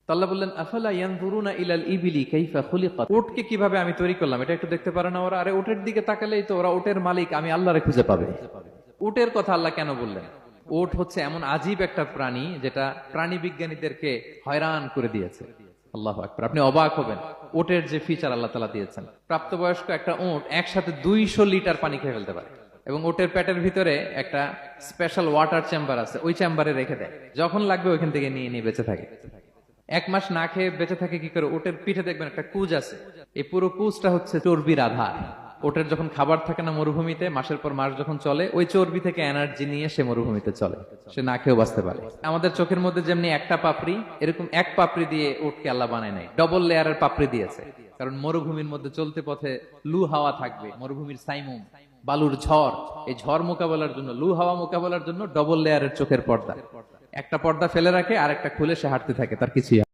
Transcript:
তো আল্লাহ বললেন, আফালা ইয়ানজুরুনা ইলাল ইবিলি কাইফা খুলিকাত, উটকে কিভাবে আমি তৈরি করলাম এটা একটু দেখতে পারে না ওরা? আরে উটের দিকে তাকালেই তো ওরা উটের মালিক আমি আল্লাহরে খুঁজে পাবে। উটের কথা আল্লাহ কেন বললেন? উট হচ্ছে এমন আজীব একটা প্রাণী যেটা প্রাণী বিজ্ঞানীদেরকে হয়রান করে দিয়েছে। আল্লাহু আকবার, আপনি অবাক হবেন উটের যে ফিচার আল্লাহ তাআলা দিয়েছেন। প্রাপ্তবয়স্ক একটা উট একসাথে 200 লিটার পানি খেয়ে ফেলতে পারে, এবং ওটের পেটের ভিতরে একটা স্পেশাল ওয়াটার চেম্বার আছে, ওই চেম্বারে রেখে দেয়, যখন লাগবে ওইখান থেকে নিয়ে নিয়ে বেঁচে থাকে। 1 মাস না খেয়ে বেঁচে থাকে কি করে? ওটের পিঠে দেখবেন একটা কুজ আছে, এই পুরো কুজটা হচ্ছে চর্বির আধার। ওটের যখন খাবার থাকে না মরুভূমিতে, মাসের পর মাস যখন চলে, ওই চর্বি থেকে এনার্জি নিয়ে সে মরুভূমিতে চলে, সে না খেয়েও বাঁচতে পারে। আমাদের চোখের মধ্যে যেমনি একটা পাপড়ি, এরকম এক পাপড়ি দিয়ে উটকে আল্লাহ বানায় নাই, ডবল লেয়ারের পাপড়ি দিয়েছে। কারণ মরুভূমির মধ্যে চলতে পথে লু হাওয়া থাকবে, মরুভূমির সাইমুম, বালুর ঝড়, এই ঝড় মোকাবেলার জন্য, লু হাওয়া মোকাবেলার জন্য ডবল লেয়ারের চোখের পর্দা। একটা পর্দা ফেলে রাখে আর একটা খুলে সে হাঁটতে থাকে, তার কিছুই